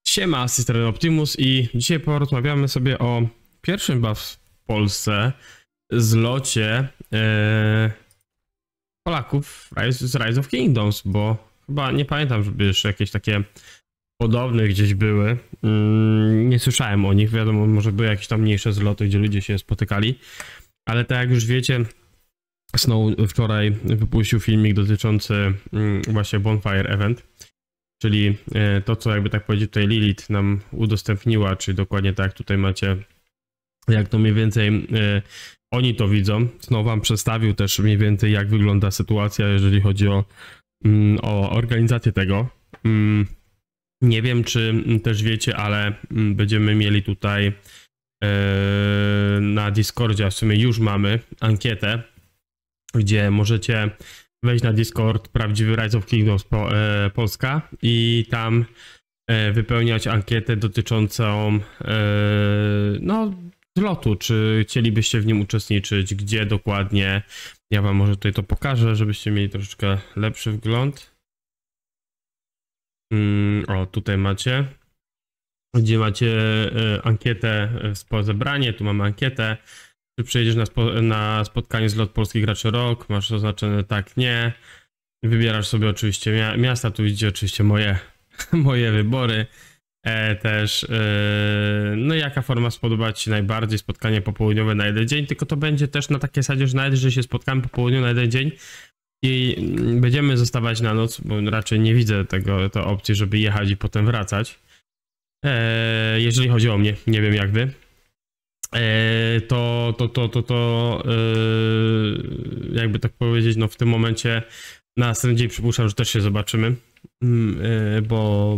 Siema, z tej strony Optimus i dzisiaj porozmawiamy sobie o pierwszym chyba w Polsce zlocie Polaków z Rise of Kingdoms, bo chyba nie pamiętam, żeby jeszcze jakieś takie podobne gdzieś były. Nie słyszałem o nich, wiadomo, może były jakieś tam mniejsze zloty, gdzie ludzie się spotykali, ale tak jak już wiecie, Snow wczoraj wypuścił filmik dotyczący właśnie Bonfire Event. Czyli to, co jakby tak powiedzieć tutaj Lilith nam udostępniła, czyli dokładnie tak, tutaj macie, jak to mniej więcej oni to widzą. Znowu wam przedstawił też mniej więcej, jak wygląda sytuacja, jeżeli chodzi o organizację tego. Nie wiem, czy też wiecie, ale będziemy mieli tutaj na Discordzie, a w sumie już mamy ankietę, gdzie możecie wejść na Discord Prawdziwy Rise of Kingdoms Polska i tam wypełniać ankietę dotyczącą no, zlotu, czy chcielibyście w nim uczestniczyć, gdzie dokładnie. Ja wam może tutaj to pokażę, żebyście mieli troszeczkę lepszy wgląd. O, tutaj macie, gdzie macie ankietę w zebranie, tu mamy ankietę. Czy przyjedziesz na spotkanie zlot polskich graczy rok, masz oznaczone tak, nie. Wybierasz sobie oczywiście miasta, tu widzicie oczywiście moje wybory. Też, no jaka forma spodoba ci się najbardziej, spotkanie popołudniowe na jeden dzień, tylko to będzie też na takiej zasadzie, że nawet jeżeli się spotkamy po południu na jeden dzień i będziemy zostawać na noc, bo raczej nie widzę tej opcji, żeby jechać i potem wracać. Jeżeli chodzi o mnie, nie wiem jak wy. Jakby tak powiedzieć, no w tym momencie na następny dzień przypuszczam, że też się zobaczymy, bo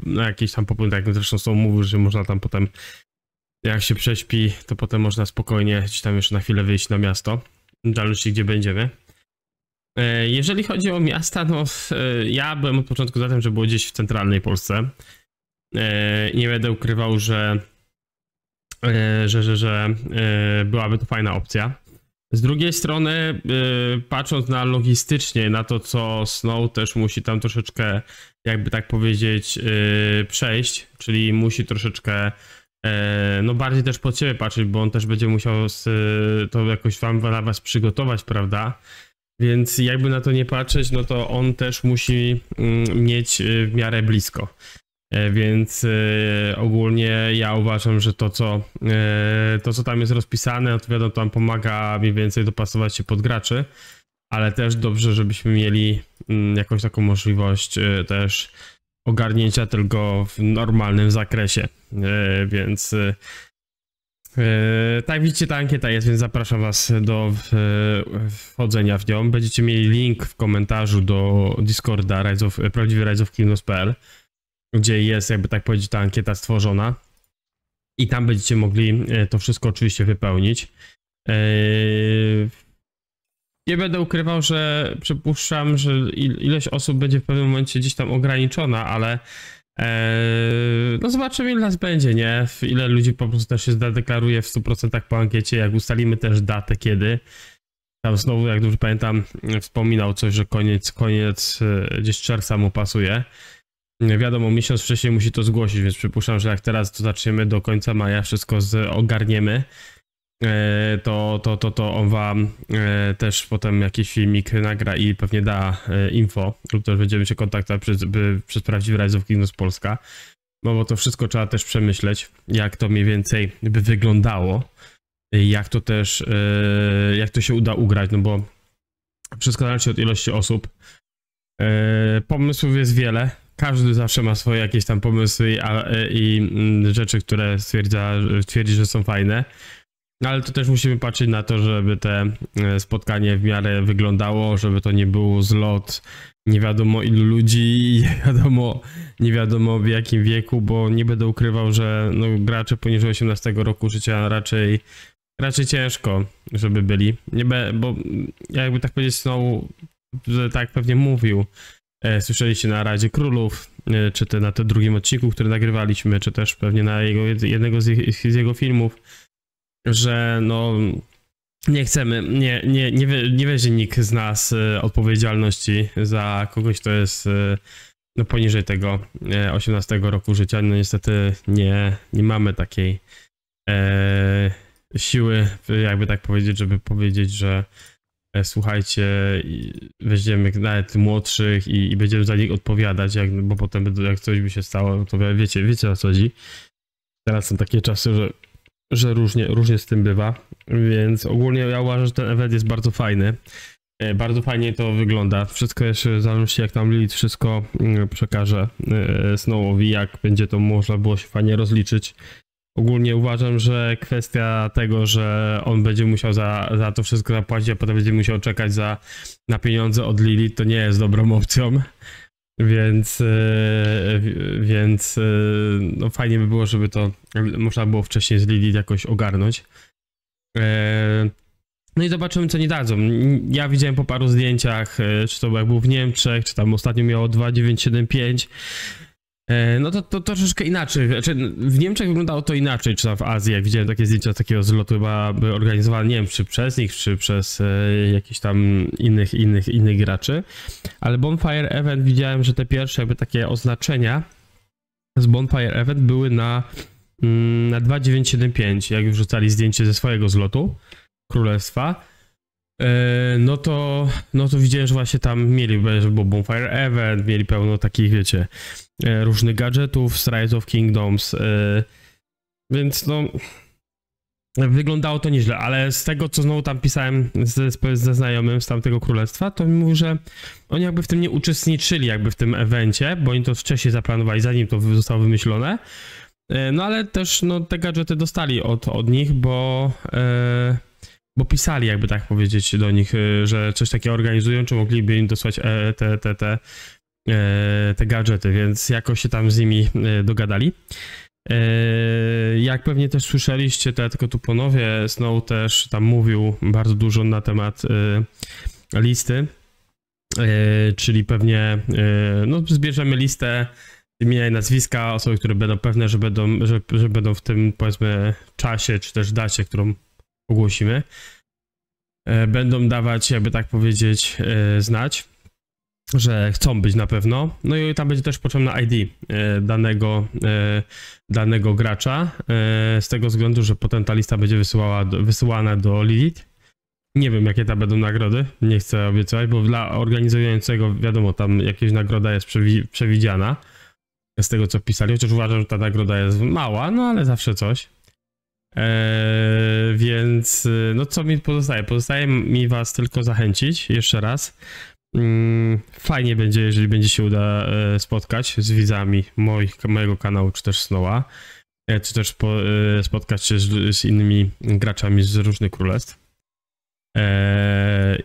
na jakiś tam popływ, jak zresztą są mówił, że można tam potem, jak się prześpi, to potem można spokojnie gdzieś tam jeszcze na chwilę wyjść na miasto, w zależności gdzie będziemy. Jeżeli chodzi o miasta, no ja byłem od początku za tym, że było gdzieś w centralnej Polsce. Nie będę ukrywał, że byłaby to fajna opcja. Z drugiej strony, patrząc na logistycznie, na to, co Snow też musi tam troszeczkę, jakby tak powiedzieć, przejść, czyli musi troszeczkę, no bardziej też pod siebie patrzeć, bo on też będzie musiał to jakoś dla was przygotować, prawda? Więc jakby na to nie patrzeć, no to on też musi mieć w miarę blisko. Więc ogólnie ja uważam, że to co tam jest rozpisane, no to wiadomo, tam pomaga mniej więcej dopasować się pod graczy, ale też dobrze, żebyśmy mieli jakąś taką możliwość też ogarnięcia tego w normalnym zakresie. Więc tak widzicie, ta ankieta jest, więc zapraszam was do wchodzenia w nią. Będziecie mieli link w komentarzu do Discorda Prawdziwy Rise of Kingdoms.pl, gdzie jest, jakby tak powiedzieć, ta ankieta stworzona i tam będziecie mogli to wszystko oczywiście wypełnić. Nie będę ukrywał, że przypuszczam, że ilość osób będzie w pewnym momencie gdzieś tam ograniczona, ale no zobaczymy, ile nas będzie, nie? Ile ludzi po prostu też się zadeklaruje w 100% po ankiecie, jak ustalimy też datę kiedy. Tam znowu, jak dobrze pamiętam, wspominał coś, że koniec gdzieś czerwca mu pasuje. Wiadomo, miesiąc wcześniej musi to zgłosić, więc przypuszczam, że jak teraz to zaczniemy do końca maja, wszystko ogarniemy, to on wam też potem jakiś filmik nagra i pewnie da info, lub też będziemy się kontaktować przez Prawdziwy Rise of Kingdoms Polska, no bo to wszystko trzeba też przemyśleć, jak to mniej więcej by wyglądało, jak to się uda ugrać, no bo wszystko zależy od ilości osób, pomysłów jest wiele. Każdy zawsze ma swoje jakieś tam pomysły i rzeczy, które twierdzi, że są fajne. Ale to też musimy patrzeć na to, żeby te spotkanie w miarę wyglądało, żeby to nie był zlot nie wiadomo ilu ludzi i nie wiadomo w jakim wieku, bo nie będę ukrywał, że no, gracze poniżej 18 roku życia raczej ciężko, żeby byli. Bo jakby tak powiedzieć, Snow, tak pewnie mówił, słyszeliście na Radzie Królów, czy na tym drugim odcinku, który nagrywaliśmy, czy też pewnie na jednego z jego filmów, że no nie chcemy, nie weźmie nikt z nas odpowiedzialności za kogoś, kto jest no poniżej tego 18 roku życia, no niestety nie mamy takiej siły, jakby tak powiedzieć, żeby powiedzieć, że słuchajcie, weźmiemy nawet młodszych i będziemy za nich odpowiadać, bo potem jak coś by się stało, to wiecie o co chodzi. Teraz są takie czasy, że różnie z tym bywa, więc ogólnie ja uważam, że ten event jest bardzo fajny. Bardzo fajnie to wygląda. Wszystko jeszcze w zależności jak tam Lilith wszystko przekaże Snowowi, jak będzie to można było się fajnie rozliczyć. Ogólnie uważam, że kwestia tego, że on będzie musiał za to wszystko zapłacić, a potem będzie musiał czekać na pieniądze od Lilith, to nie jest dobrą opcją. Więc no fajnie by było, żeby to można było wcześniej z Lilith jakoś ogarnąć. No i zobaczymy, co nie dadzą. Ja widziałem po paru zdjęciach, czy to jak był w Niemczech, czy tam ostatnio miało 2975. No to troszeczkę inaczej. Znaczy, w Niemczech wyglądało to inaczej, czy tam w Azji, jak widziałem takie zdjęcia z takiego zlotu, chyba by organizowane, nie wiem, czy przez nich, czy przez jakichś tam innych graczy. Ale Bonfire Event widziałem, że te pierwsze jakby takie oznaczenia z Bonfire Event były na 2975, jak wrzucali zdjęcie ze swojego zlotu Królestwa. No to widziałem, że właśnie tam mieli, bo Bonfire Event, mieli pełno takich, wiecie, różnych gadżetów z Rise of Kingdoms, więc no wyglądało to nieźle, ale z tego, co znowu tam pisałem ze znajomym z tamtego królestwa, to mi mówił, że oni jakby w tym nie uczestniczyli jakby w tym evencie, bo oni to wcześniej zaplanowali, zanim to zostało wymyślone, no ale też no te gadżety dostali od nich, bo pisali, jakby tak powiedzieć, do nich, że coś takiego organizują, czy mogliby im dosłać te gadżety, więc jakoś się tam z nimi dogadali. Jak pewnie też słyszeliście, to ja tylko tu ponowię, Snow też tam mówił bardzo dużo na temat listy, czyli pewnie no, zbierzemy listę imienia i nazwiska osób, które będą pewne, że będą w tym, powiedzmy, czasie, czy też dacie, którą ogłosimy, będą dawać, jakby tak powiedzieć, znać, że chcą być na pewno. No i tam będzie też potrzebna ID danego gracza, z tego względu, że potem ta lista będzie wysyłana do Lilith. Nie wiem, jakie tam będą nagrody, nie chcę obiecywać, bo dla organizującego, wiadomo, tam jakaś nagroda jest przewidziana, z tego co pisali, chociaż uważam, że ta nagroda jest mała, no ale zawsze coś. Więc no co mi pozostaje? Pozostaje mi was tylko zachęcić jeszcze raz. Fajnie będzie, jeżeli będzie się uda spotkać z widzami mojego kanału, czy też Snowa, czy też spotkać się z innymi graczami z różnych królestw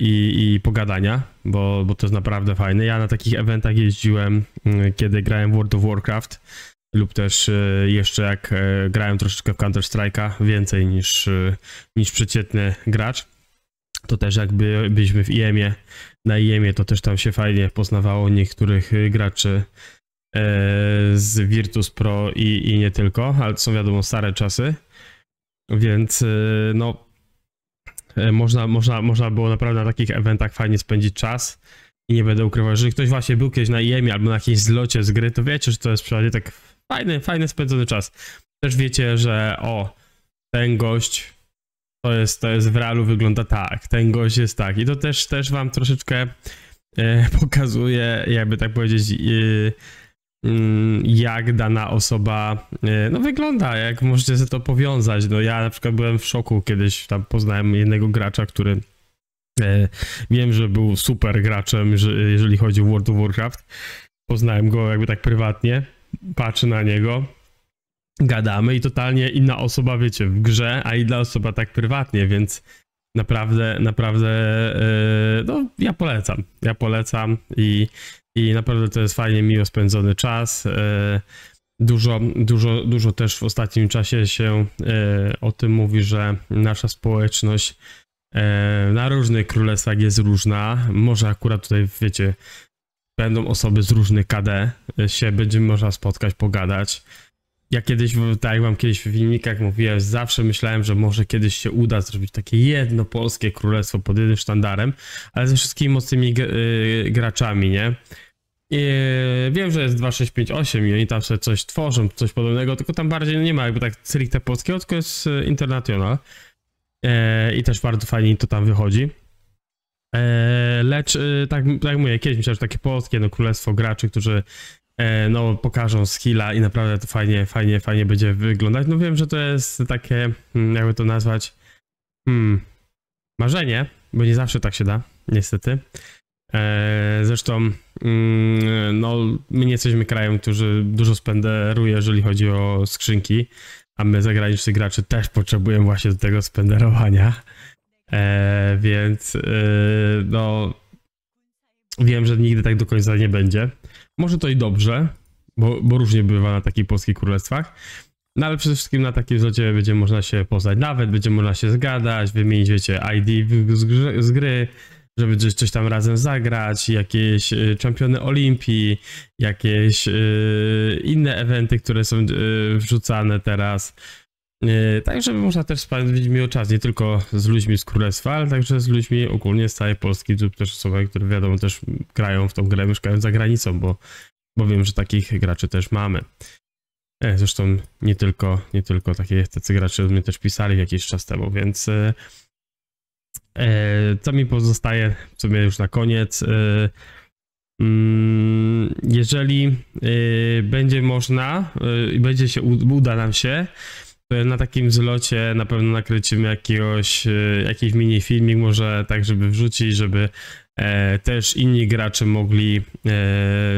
i pogadania, bo to jest naprawdę fajne. Ja na takich eventach jeździłem, kiedy grałem w World of Warcraft, lub też jeszcze jak grałem troszeczkę w Counter Strike'a, więcej niż przeciętny gracz. To też jakby byliśmy w IEM-ie, na IEM-ie to też tam się fajnie poznawało niektórych graczy z Virtus Pro i nie tylko, ale to są wiadomo stare czasy, więc no można było naprawdę na takich eventach fajnie spędzić czas i nie będę ukrywał, jeżeli ktoś właśnie był kiedyś na IEM-ie albo na jakimś zlocie z gry, to wiecie, że to jest przynajmniej tak fajny spędzony czas. Też wiecie, że ten gość to jest w realu wygląda tak, ten gość jest tak i to też wam troszeczkę pokazuje, jakby tak powiedzieć, jak dana osoba no wygląda, jak możecie sobie to powiązać. No ja na przykład byłem w szoku, kiedyś tam poznałem jednego gracza, który wiem, że był super graczem, jeżeli chodzi o World of Warcraft. Poznałem go jakby tak prywatnie, patrzę na niego, gadamy i totalnie inna osoba, wiecie, w grze, a inna osoba tak prywatnie, więc naprawdę no ja polecam i naprawdę to jest fajnie miło spędzony czas. Dużo też w ostatnim czasie się o tym mówi, że nasza społeczność na różnych królestwach jest różna. Może akurat tutaj, wiecie, będą osoby z różnych KD, się będzie można spotkać, pogadać. Ja kiedyś, tak jak wam kiedyś w filmikach mówiłem, zawsze myślałem, że może kiedyś się uda zrobić takie jedno polskie królestwo pod jednym sztandarem, ale ze wszystkimi mocnymi graczami, nie? Wiem, że jest 2658 i oni tam sobie coś tworzą, coś podobnego, tylko tam bardziej nie ma jakby tak stricte polskiego, tylko jest international. I też bardzo fajnie to tam wychodzi. Lecz tak jak mówię, kiedyś myślałem, że takie polskie, no królestwo graczy, którzy no pokażą skilla i naprawdę to fajnie będzie wyglądać. No wiem, że to jest takie, jakby to nazwać, marzenie, bo nie zawsze tak się da, niestety. Zresztą, no my nie jesteśmy krajem, który dużo spenderuje, jeżeli chodzi o skrzynki, a my zagraniczni gracze też potrzebujemy właśnie do tego spenderowania. Więc no wiem, że nigdy tak do końca nie będzie. Może to i dobrze, bo różnie bywa na takich polskich królestwach. No ale przede wszystkim na takim zlocie będzie można się poznać nawet, będzie można się zgadać, wymienić, wiecie, ID z gry, żeby coś tam razem zagrać, jakieś czempiony Olimpii, jakieś inne eventy, które są wrzucane teraz. Tak, żeby można też spędzić miło czas, nie tylko z ludźmi z Królestwa, ale także z ludźmi ogólnie z całej Polski, lub też osoby, które wiadomo też grają w tą grę, mieszkają za granicą, bo wiem, że takich graczy też mamy. Zresztą nie tylko tacy gracze mnie też pisali jakiś czas temu, więc co mi pozostaje w sumie już na koniec, jeżeli będzie można i uda nam się, na takim zlocie na pewno nakręcimy jakiś mini filmik, może tak, żeby wrzucić, żeby też inni gracze mogli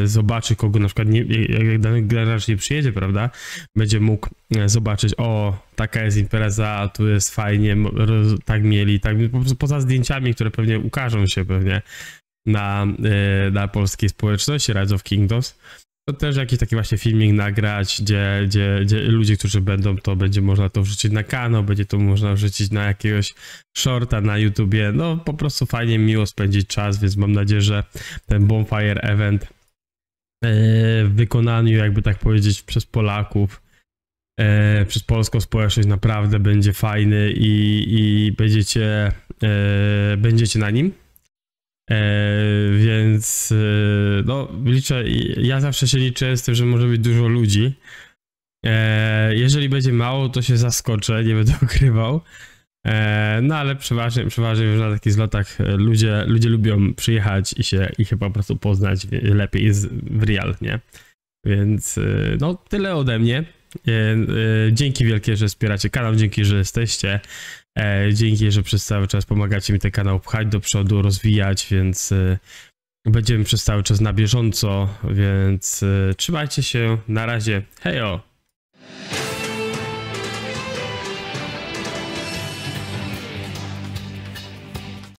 zobaczyć, kogo na przykład jak dany gracz nie przyjedzie, prawda, będzie mógł zobaczyć, o, taka jest impreza, tu jest fajnie, tak mieli, tak, poza zdjęciami, które pewnie ukażą się pewnie na polskiej społeczności Rise of Kingdoms, to też jakiś taki właśnie filmik nagrać, gdzie ludzie, którzy będą, to będzie można to wrzucić na kanał, będzie to można wrzucić na jakiegoś shorta na YouTubie, no po prostu fajnie, miło spędzić czas, więc mam nadzieję, że ten Bonfire Event w wykonaniu, jakby tak powiedzieć, przez Polaków, przez polską społeczność naprawdę będzie fajny i będziecie na nim. Więc no liczę, ja zawsze się liczę z tym, że może być dużo ludzi. Jeżeli będzie mało, to się zaskoczę, nie będę ukrywał. No ale przeważnie już na takich zlotach ludzie lubią przyjechać i się po prostu poznać lepiej w real, nie? Więc no tyle ode mnie. Dzięki wielkie, że wspieracie kanał, dzięki, że jesteście. Dzięki, że przez cały czas pomagacie mi ten kanał pchać do przodu, rozwijać, więc będziemy przez cały czas na bieżąco, więc trzymajcie się, na razie, hejo!